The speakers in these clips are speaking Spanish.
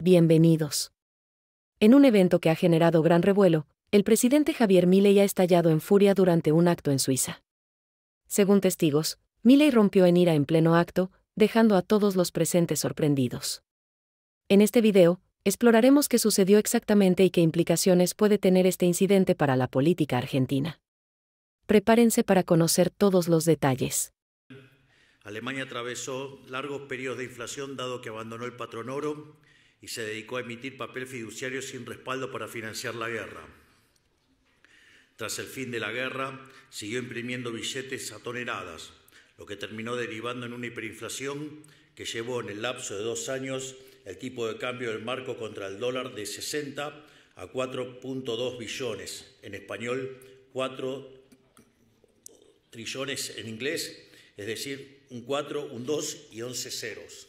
Bienvenidos. En un evento que ha generado gran revuelo, el presidente Javier Milei ha estallado en furia durante un acto en Suiza. Según testigos, Milei rompió en ira en pleno acto, dejando a todos los presentes sorprendidos. En este video, exploraremos qué sucedió exactamente y qué implicaciones puede tener este incidente para la política argentina. Prepárense para conocer todos los detalles. Alemania atravesó largos periodos de inflación dado que abandonó el patrón oro y se dedicó a emitir papel fiduciario sin respaldo para financiar la guerra. Tras el fin de la guerra, siguió imprimiendo billetes a toneladas, lo que terminó derivando en una hiperinflación que llevó en el lapso de 2 años el tipo de cambio del marco contra el dólar de 60 a 4.2 billones, en español 4 trillones en inglés, es decir, un 4, un 2 y 11 ceros.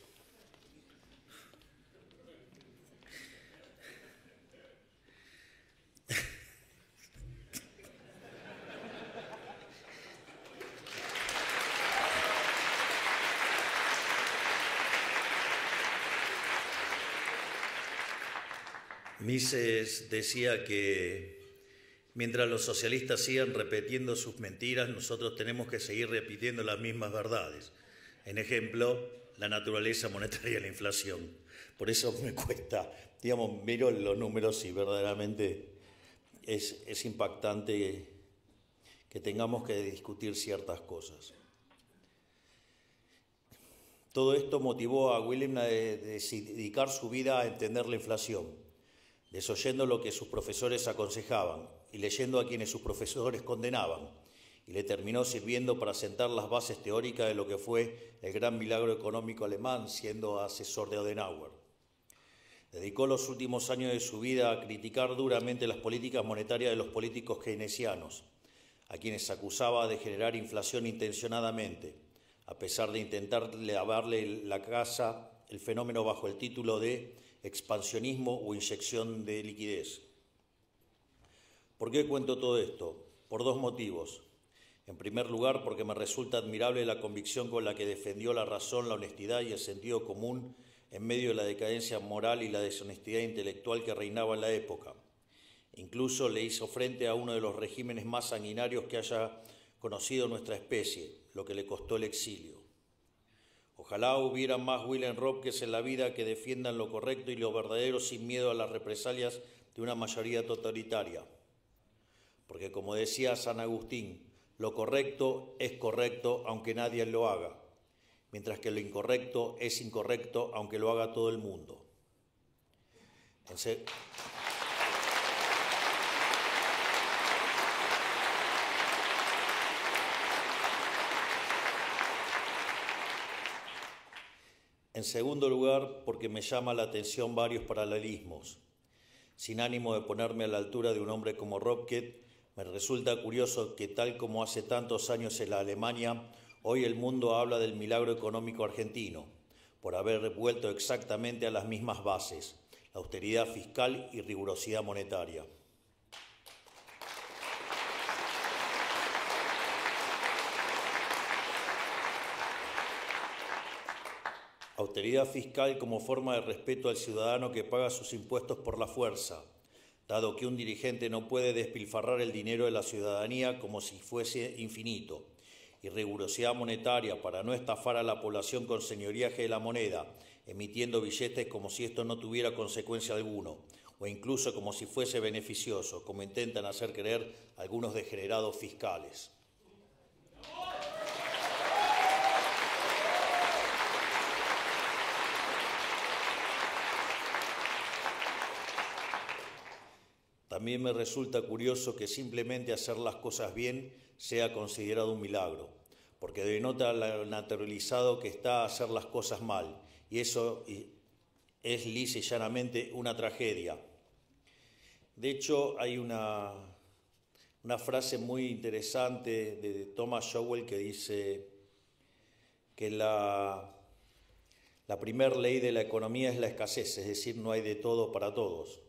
Mises decía que mientras los socialistas sigan repitiendo sus mentiras, nosotros tenemos que seguir repitiendo las mismas verdades. En ejemplo, la naturaleza monetaria de la inflación. Por eso me cuesta, miro los números y verdaderamente es impactante que tengamos que discutir ciertas cosas. Todo esto motivó a Wilhelm a dedicar su vida a entender la inflación, desoyendo lo que sus profesores aconsejaban y leyendo a quienes sus profesores condenaban, y le terminó sirviendo para sentar las bases teóricas de lo que fue el gran milagro económico alemán, siendo asesor de Adenauer. Dedicó los últimos años de su vida a criticar duramente las políticas monetarias de los políticos keynesianos, a quienes acusaba de generar inflación intencionadamente, a pesar de intentar lavarle la casa el fenómeno bajo el título de expansionismo o inyección de liquidez. ¿Por qué cuento todo esto? Por 2 motivos. En primer lugar, porque me resulta admirable la convicción con la que defendió la razón, la honestidad y el sentido común en medio de la decadencia moral y la deshonestidad intelectual que reinaba en la época. Incluso le hizo frente a uno de los regímenes más sanguinarios que haya conocido nuestra especie, lo que le costó el exilio. Ojalá hubiera más Wilhelm Röpkes en la vida que defiendan lo correcto y lo verdadero sin miedo a las represalias de una mayoría totalitaria. Porque como decía San Agustín, lo correcto es correcto aunque nadie lo haga, mientras que lo incorrecto es incorrecto aunque lo haga todo el mundo. En segundo lugar, porque me llama la atención varios paralelismos. Sin ánimo de ponerme a la altura de un hombre como Röpke, me resulta curioso que tal como hace tantos años en la Alemania, hoy el mundo habla del milagro económico argentino, por haber vuelto exactamente a las mismas bases, la austeridad fiscal y rigurosidad monetaria. Austeridad fiscal como forma de respeto al ciudadano que paga sus impuestos por la fuerza, dado que un dirigente no puede despilfarrar el dinero de la ciudadanía como si fuese infinito, y rigurosidad monetaria para no estafar a la población con señoriaje de la moneda, emitiendo billetes como si esto no tuviera consecuencia alguno, o incluso como si fuese beneficioso, como intentan hacer creer algunos degenerados fiscales. También me resulta curioso que simplemente hacer las cosas bien sea considerado un milagro, porque denota lo naturalizado que está hacer las cosas mal, y eso es lisa y llanamente una tragedia. De hecho, hay una frase muy interesante de Thomas Sowell que dice que la primera ley de la economía es la escasez, es decir, no hay de todo para todos.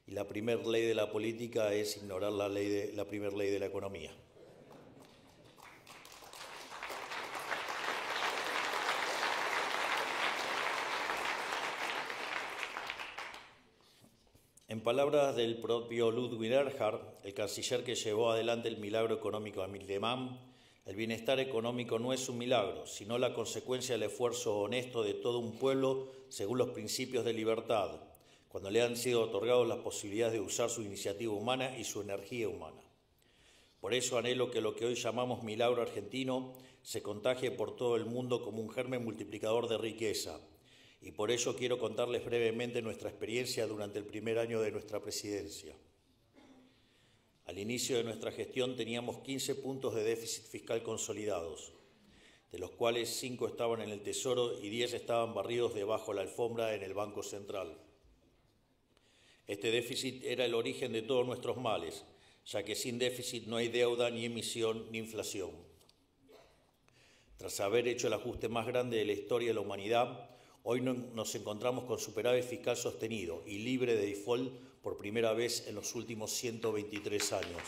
Y la primera ley de la política es ignorar la primera ley de la economía. En palabras del propio Ludwig Erhard, el canciller que llevó adelante el milagro económico alemán, el bienestar económico no es un milagro, sino la consecuencia del esfuerzo honesto de todo un pueblo según los principios de libertad, cuando le han sido otorgadas las posibilidades de usar su iniciativa humana y su energía humana. Por eso anhelo que lo que hoy llamamos milagro argentino se contagie por todo el mundo como un germen multiplicador de riqueza. Y por ello quiero contarles brevemente nuestra experiencia durante el primer año de nuestra presidencia. Al inicio de nuestra gestión teníamos 15 puntos de déficit fiscal consolidados, de los cuales 5 estaban en el Tesoro y 10 estaban barridos debajo de la alfombra en el Banco Central. Este déficit era el origen de todos nuestros males, ya que sin déficit no hay deuda, ni emisión, ni inflación. Tras haber hecho el ajuste más grande de la historia de la humanidad, hoy nos encontramos con superávit fiscal sostenido y libre de default por primera vez en los últimos 123 años.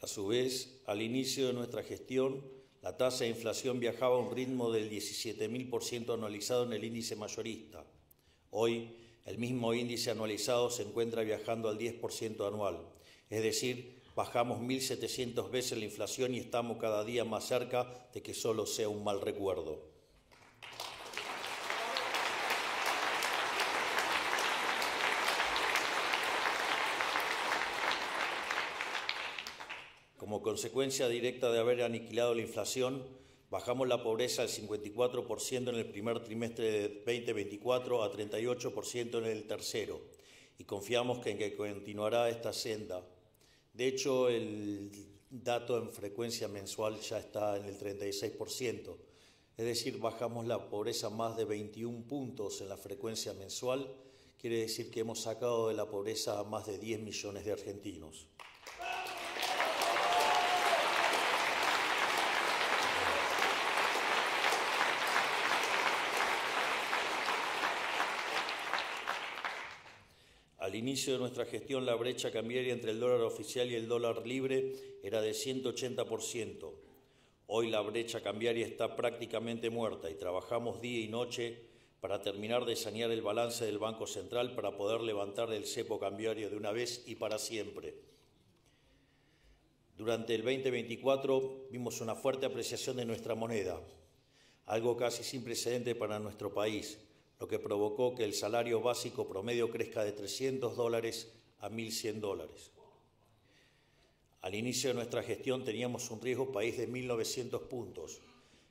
A su vez, al inicio de nuestra gestión, la tasa de inflación viajaba a un ritmo del 17.000% anualizado en el índice mayorista. Hoy, el mismo índice anualizado se encuentra viajando al 10% anual, es decir, bajamos 1.700 veces la inflación y estamos cada día más cerca de que solo sea un mal recuerdo. Como consecuencia directa de haber aniquilado la inflación, bajamos la pobreza al 54% en el primer trimestre de 2024 a 38% en el tercero, y confiamos en que continuará esta senda. De hecho, el dato en frecuencia mensual ya está en el 36%, es decir, bajamos la pobreza más de 21 puntos en la frecuencia mensual, quiere decir que hemos sacado de la pobreza a más de 10 millones de argentinos. Al inicio de nuestra gestión, la brecha cambiaria entre el dólar oficial y el dólar libre era de 180%. Hoy la brecha cambiaria está prácticamente muerta y trabajamos día y noche para terminar de sanear el balance del Banco Central para poder levantar el cepo cambiario de una vez y para siempre. Durante el 2024 vimos una fuerte apreciación de nuestra moneda, algo casi sin precedente para nuestro país, lo que provocó que el salario básico promedio crezca de $300 a $1.100. Al inicio de nuestra gestión teníamos un riesgo país de 1.900 puntos,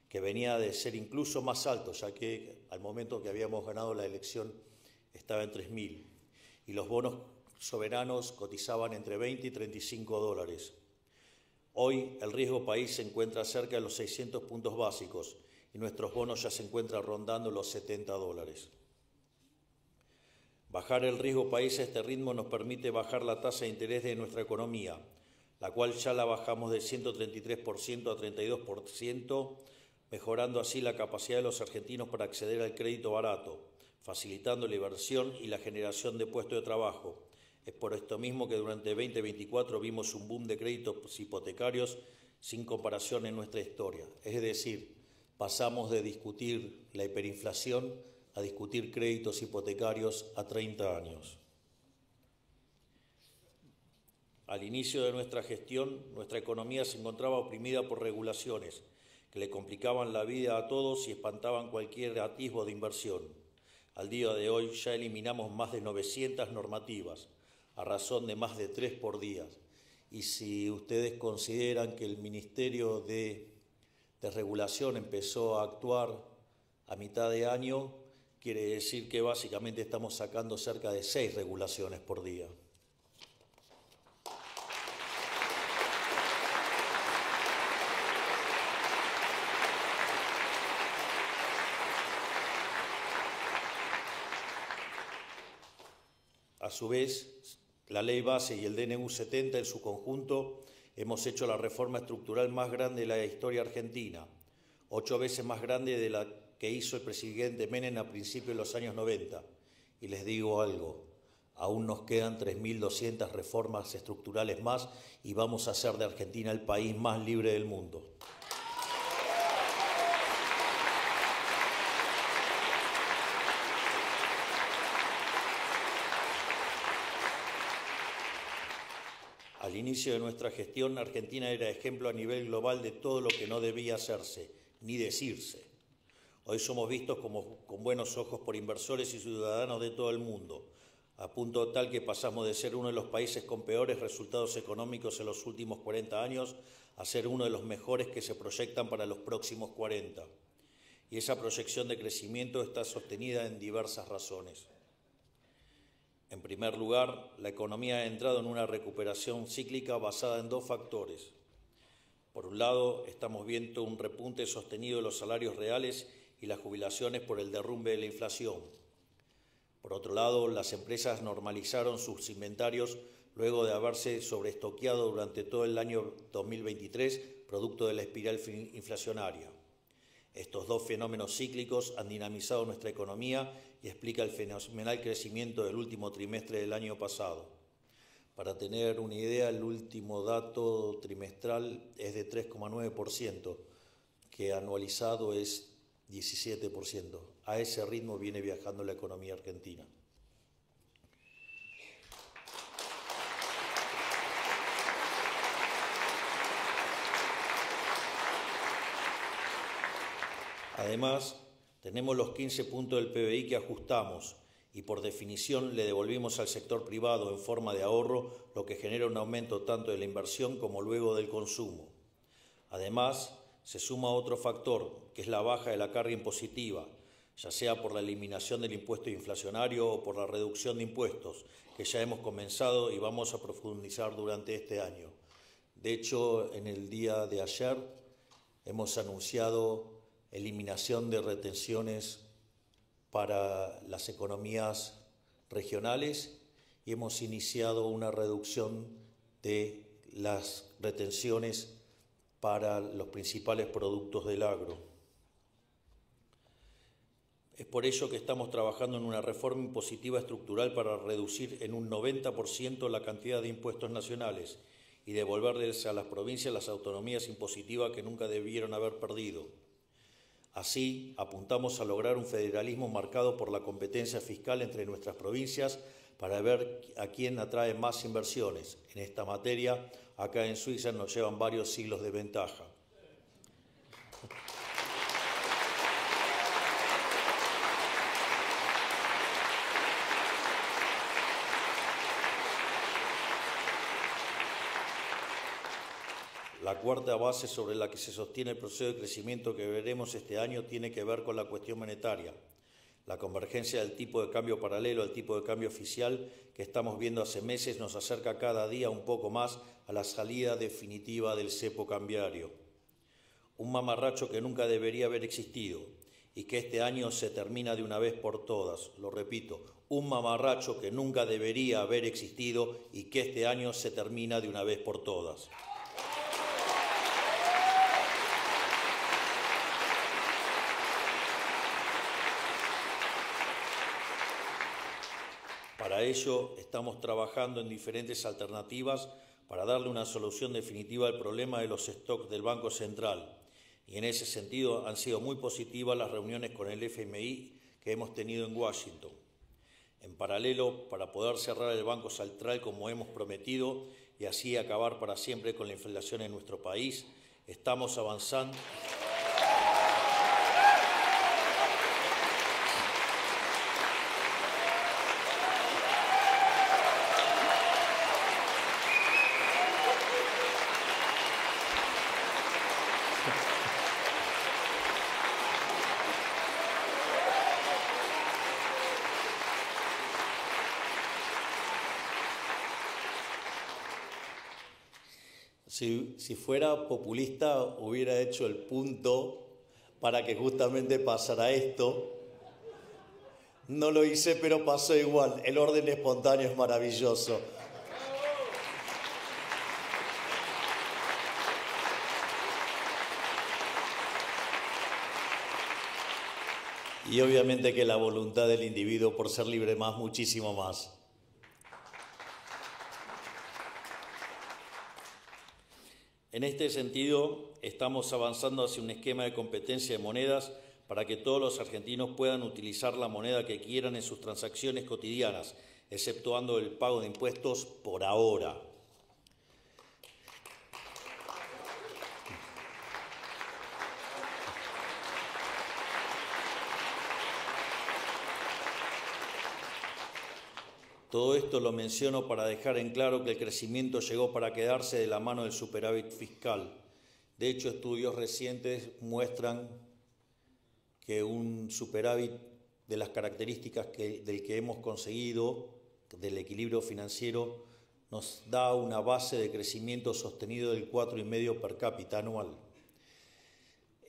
que venía de ser incluso más alto, ya que al momento que habíamos ganado la elección estaba en 3.000, y los bonos soberanos cotizaban entre 20 y $35. Hoy el riesgo país se encuentra cerca de los 600 puntos básicos, y nuestros bonos ya se encuentran rondando los $70. Bajar el riesgo país a este ritmo nos permite bajar la tasa de interés de nuestra economía, la cual ya la bajamos de 133% a 32%, mejorando así la capacidad de los argentinos para acceder al crédito barato, facilitando la inversión y la generación de puestos de trabajo. Es por esto mismo que durante 2024 vimos un boom de créditos hipotecarios sin comparación en nuestra historia, es decir, pasamos de discutir la hiperinflación a discutir créditos hipotecarios a 30 años. Al inicio de nuestra gestión, nuestra economía se encontraba oprimida por regulaciones que le complicaban la vida a todos y espantaban cualquier atisbo de inversión. Al día de hoy ya eliminamos más de 900 normativas, a razón de más de 3 por día. Y si ustedes consideran que el Ministerio de Regulación empezó a actuar a mitad de año, quiere decir que básicamente estamos sacando cerca de 6 regulaciones por día. A su vez, la Ley Base y el DNU 70 en su conjunto hemos hecho la reforma estructural más grande de la historia argentina, 8 veces más grande de la que hizo el presidente Menem a principios de los años 90. Y les digo algo, Aún nos quedan 3.200 reformas estructurales más y vamos a hacer de Argentina el país más libre del mundo. Al inicio de nuestra gestión, Argentina era ejemplo a nivel global de todo lo que no debía hacerse, ni decirse. Hoy somos vistos con buenos ojos por inversores y ciudadanos de todo el mundo, a punto tal que pasamos de ser uno de los países con peores resultados económicos en los últimos 40 años a ser uno de los mejores que se proyectan para los próximos 40. Y esa proyección de crecimiento está sostenida en diversas razones. En primer lugar, la economía ha entrado en una recuperación cíclica basada en dos factores. Por un lado, estamos viendo un repunte sostenido de los salarios reales y las jubilaciones por el derrumbe de la inflación. Por otro lado, las empresas normalizaron sus inventarios luego de haberse sobreestoqueado durante todo el año 2023, producto de la espiral inflacionaria. Estos dos fenómenos cíclicos han dinamizado nuestra economía y explica el fenomenal crecimiento del último trimestre del año pasado. Para tener una idea, el último dato trimestral es de 3,9%, que anualizado es 17%. A ese ritmo viene viajando la economía argentina. Además, tenemos los 15 puntos del PBI que ajustamos y por definición le devolvimos al sector privado en forma de ahorro, lo que genera un aumento tanto de la inversión como luego del consumo. Además, se suma otro factor, que es la baja de la carga impositiva, ya sea por la eliminación del impuesto inflacionario o por la reducción de impuestos, que ya hemos comenzado y vamos a profundizar durante este año. De hecho, en el día de ayer hemos anunciado eliminación de retenciones para las economías regionales y hemos iniciado una reducción de las retenciones para los principales productos del agro. Es por ello que estamos trabajando en una reforma impositiva estructural para reducir en un 90% la cantidad de impuestos nacionales y devolverles a las provincias las autonomías impositivas que nunca debieron haber perdido. Así, apuntamos a lograr un federalismo marcado por la competencia fiscal entre nuestras provincias para ver a quién atrae más inversiones. En esta materia, acá en Suiza nos llevan varios siglos de ventaja. La cuarta base sobre la que se sostiene el proceso de crecimiento que veremos este año tiene que ver con la cuestión monetaria. La convergencia del tipo de cambio paralelo al tipo de cambio oficial que estamos viendo hace meses nos acerca cada día un poco más a la salida definitiva del cepo cambiario. Un mamarracho que nunca debería haber existido y que este año se termina de una vez por todas. Lo repito, un mamarracho que nunca debería haber existido y que este año se termina de una vez por todas. Para ello, estamos trabajando en diferentes alternativas para darle una solución definitiva al problema de los stocks del Banco Central. Y en ese sentido han sido muy positivas las reuniones con el FMI que hemos tenido en Washington. En paralelo, para poder cerrar el Banco Central como hemos prometido y así acabar para siempre con la inflación en nuestro país, estamos avanzando. Si fuera populista, hubiera hecho el punto para que justamente pasara esto. No lo hice, pero pasó igual. El orden espontáneo es maravilloso. Y obviamente que la voluntad del individuo por ser libre más, muchísimo más. En este sentido, estamos avanzando hacia un esquema de competencia de monedas para que todos los argentinos puedan utilizar la moneda que quieran en sus transacciones cotidianas, exceptuando el pago de impuestos por ahora. Todo esto lo menciono para dejar en claro que el crecimiento llegó para quedarse de la mano del superávit fiscal. De hecho, estudios recientes muestran que un superávit de las características del que hemos conseguido, del equilibrio financiero, nos da una base de crecimiento sostenido del 4,5% per cápita anual.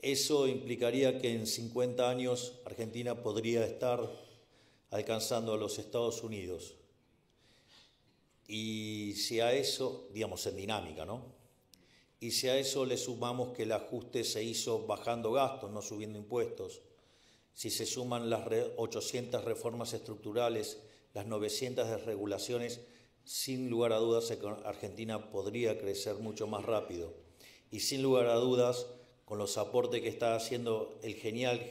Eso implicaría que en 50 años Argentina podría estar alcanzando a los Estados Unidos. Y si a eso, digamos en dinámica, ¿no? Y si a eso le sumamos que el ajuste se hizo bajando gastos, no subiendo impuestos, si se suman las 800 reformas estructurales, las 900 desregulaciones, sin lugar a dudas Argentina podría crecer mucho más rápido. Y sin lugar a dudas, con los aportes que está haciendo el genial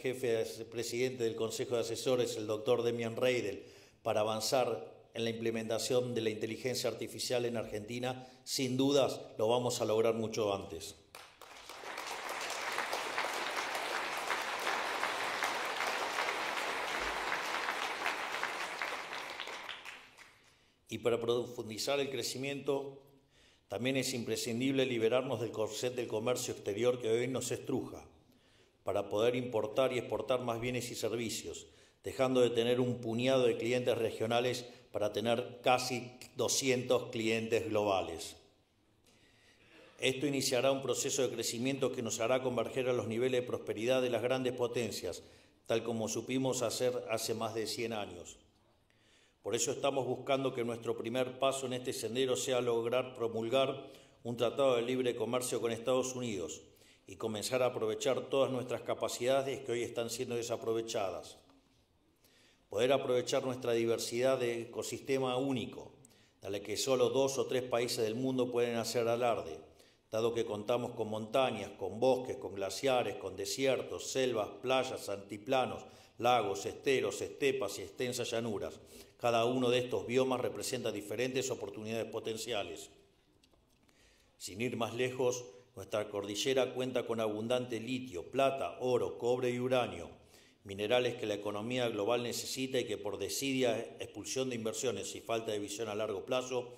presidente del Consejo de Asesores, el doctor Demian Reidel, para avanzar en la implementación de la inteligencia artificial en Argentina, sin dudas lo vamos a lograr mucho antes. Y para profundizar el crecimiento, también es imprescindible liberarnos del corset del comercio exterior que hoy nos estruja, para poder importar y exportar más bienes y servicios, dejando de tener un puñado de clientes regionales para tener casi 200 clientes globales. Esto iniciará un proceso de crecimiento que nos hará converger a los niveles de prosperidad de las grandes potencias, tal como supimos hacer hace más de 100 años. Por eso estamos buscando que nuestro primer paso en este sendero sea lograr promulgar un tratado de libre comercio con Estados Unidos y comenzar a aprovechar todas nuestras capacidades que hoy están siendo desaprovechadas. Poder aprovechar nuestra diversidad de ecosistema único, de la que solo 2 o 3 países del mundo pueden hacer alarde, dado que contamos con montañas, con bosques, con glaciares, con desiertos, selvas, playas, altiplanos, lagos, esteros, estepas y extensas llanuras. Cada uno de estos biomas representa diferentes oportunidades potenciales. Sin ir más lejos, nuestra cordillera cuenta con abundante litio, plata, oro, cobre y uranio, minerales que la economía global necesita y que por desidia, expulsión de inversiones y falta de visión a largo plazo,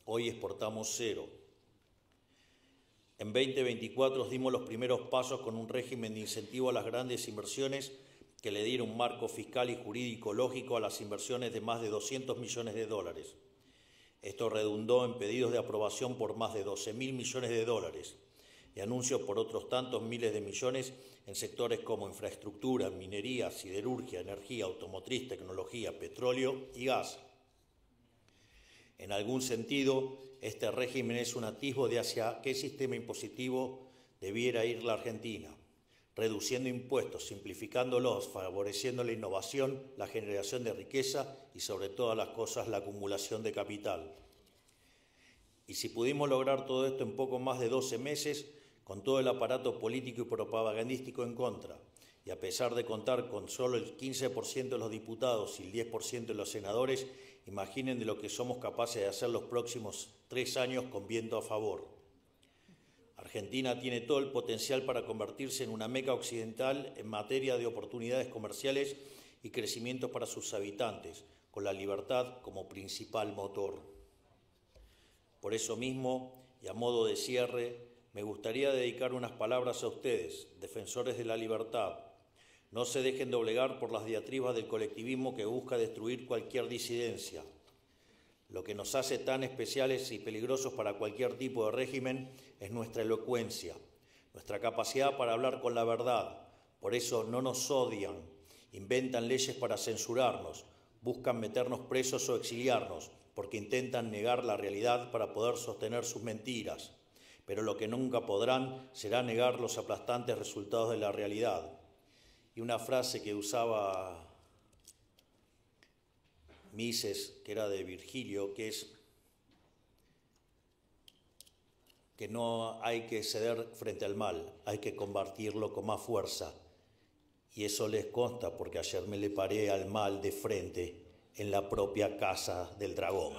hoy exportamos cero. En 2024 dimos los primeros pasos con un régimen de incentivo a las grandes inversiones que le diera un marco fiscal y jurídico lógico a las inversiones de más de 200 millones de dólares. Esto redundó en pedidos de aprobación por más de 12.000 millones de dólares y anuncios por otros tantos miles de millones en sectores como infraestructura, minería, siderurgia, energía, automotriz, tecnología, petróleo y gas. En algún sentido, este régimen es un atisbo de hacia qué sistema impositivo debiera ir la Argentina, reduciendo impuestos, simplificándolos, favoreciendo la innovación, la generación de riqueza y, sobre todas las cosas, la acumulación de capital. Y si pudimos lograr todo esto en poco más de 12 meses, con todo el aparato político y propagandístico en contra, y a pesar de contar con solo el 15% de los diputados y el 10% de los senadores, imaginen de lo que somos capaces de hacer los próximos 3 años con viento a favor. Argentina tiene todo el potencial para convertirse en una meca occidental en materia de oportunidades comerciales y crecimiento para sus habitantes, con la libertad como principal motor. Por eso mismo, y a modo de cierre, me gustaría dedicar unas palabras a ustedes, defensores de la libertad. No se dejen doblegar por las diatribas del colectivismo que busca destruir cualquier disidencia. Lo que nos hace tan especiales y peligrosos para cualquier tipo de régimen es nuestra elocuencia, nuestra capacidad para hablar con la verdad. Por eso no nos odian, inventan leyes para censurarnos, buscan meternos presos o exiliarnos, porque intentan negar la realidad para poder sostener sus mentiras. Pero lo que nunca podrán será negar los aplastantes resultados de la realidad. Y una frase que usaba Mises, que era de Virgilio, que es: que no hay que ceder frente al mal, hay que combatirlo con más fuerza. Y eso les consta porque ayer me le paré al mal de frente en la propia casa del dragón.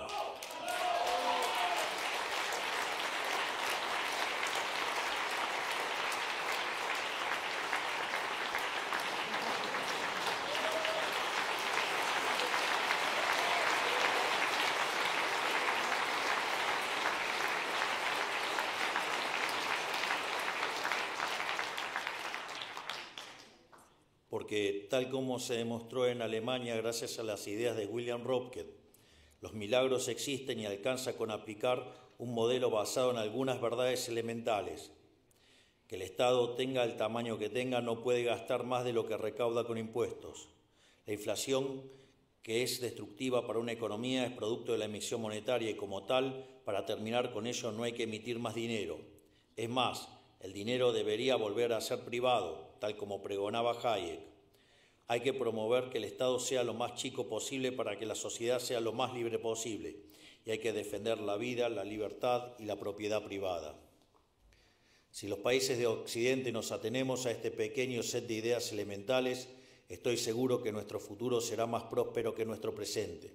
Porque tal como se demostró en Alemania gracias a las ideas de William Röpke, los milagros existen y alcanza con aplicar un modelo basado en algunas verdades elementales. Que el Estado tenga el tamaño que tenga no puede gastar más de lo que recauda con impuestos. La inflación, que es destructiva para una economía, es producto de la emisión monetaria y como tal, para terminar con ello no hay que emitir más dinero. Es más, el dinero debería volver a ser privado, tal como pregonaba Hayek. Hay que promover que el Estado sea lo más chico posible para que la sociedad sea lo más libre posible. Y hay que defender la vida, la libertad y la propiedad privada. Si los países de Occidente nos atenemos a este pequeño set de ideas elementales, estoy seguro que nuestro futuro será más próspero que nuestro presente.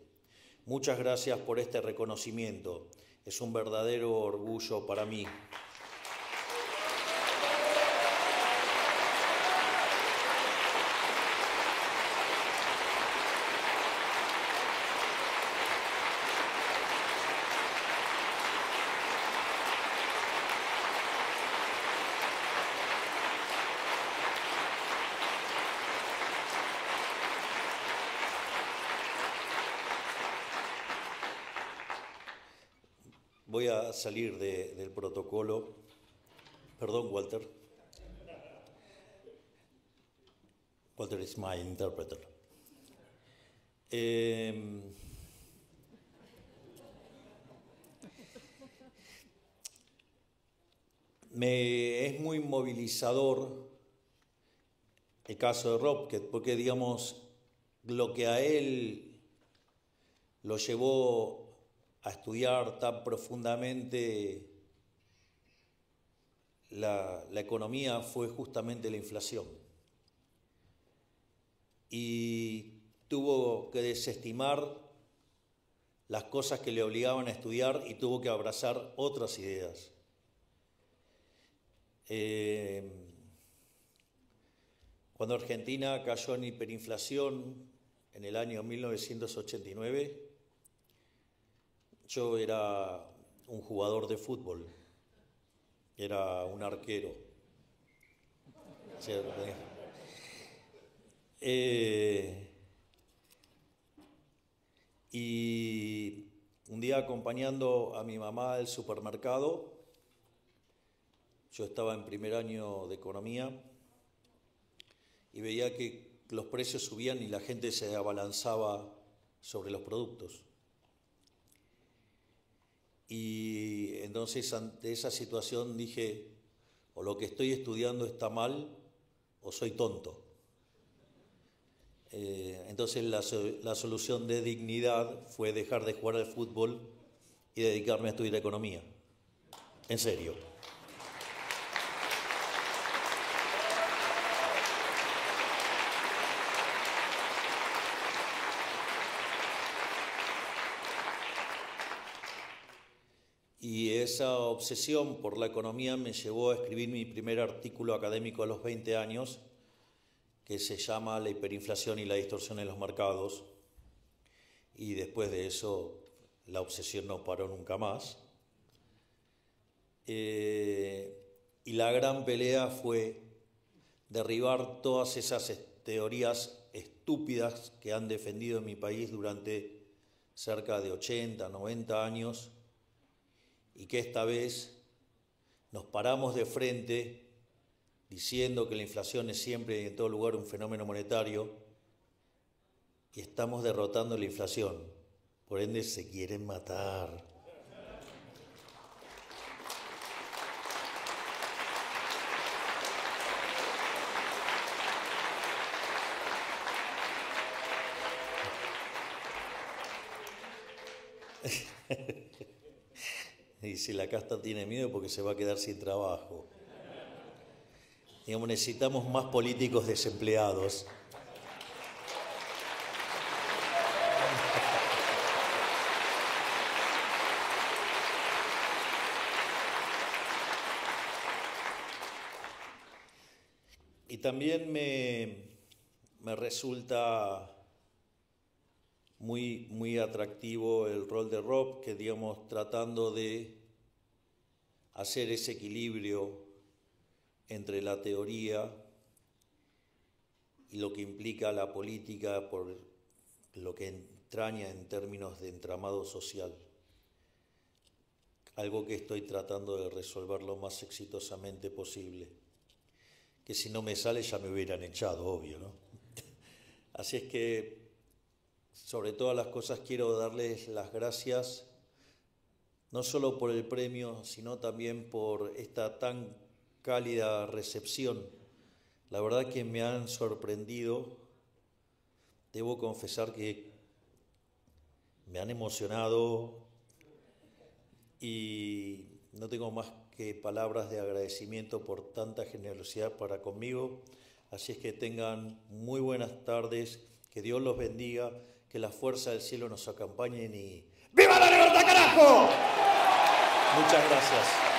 Muchas gracias por este reconocimiento. Es un verdadero orgullo para mí. Voy a salir del protocolo. Perdón, Walter. Walter is my interpreter. Es muy movilizador el caso de Röpke, porque, digamos, lo que a él lo llevó a estudiar tan profundamente la economía fue justamente la inflación. Y tuvo que desestimar las cosas que le obligaban a estudiar y tuvo que abrazar otras ideas. Cuando Argentina cayó en hiperinflación en el año 1989, yo era un jugador de fútbol, era un arquero. Y un día acompañando a mi mamá al supermercado, yo estaba en primer año de economía y veía que los precios subían y la gente se abalanzaba sobre los productos. Y entonces ante esa situación dije, o lo que estoy estudiando está mal o soy tonto. Entonces la solución de dignidad fue dejar de jugar al fútbol y dedicarme a estudiar economía. En serio. Y esa obsesión por la economía me llevó a escribir mi primer artículo académico a los 20 años, que se llama La hiperinflación y la distorsión en los mercados. Y después de eso, la obsesión no paró nunca más. Y la gran pelea fue derribar todas esas teorías estúpidas que han defendido en mi país durante cerca de 80, 90 años, y que esta vez nos paramos de frente diciendo que la inflación es siempre y en todo lugar un fenómeno monetario y estamos derrotando la inflación. Por ende, se quieren matar. Y si la casta tiene miedo porque se va a quedar sin trabajo. Digamos, necesitamos más políticos desempleados. Y también me resulta muy atractivo el rol de Rob, que digamos tratando de hacer ese equilibrio entre la teoría y lo que implica la política por lo que entraña en términos de entramado social. Algo que estoy tratando de resolver lo más exitosamente posible. Que si no me sale ya me hubieran echado, obvio, ¿no? Así es que, sobre todas las cosas, quiero darles las gracias, no solo por el premio, sino también por esta tan cálida recepción. La verdad que me han sorprendido. Debo confesar que me han emocionado y no tengo más que palabras de agradecimiento por tanta generosidad para conmigo. Así es que tengan muy buenas tardes, que Dios los bendiga, que la fuerza del cielo nos acompañen y ¡viva la libertad, carajo! Muchas gracias.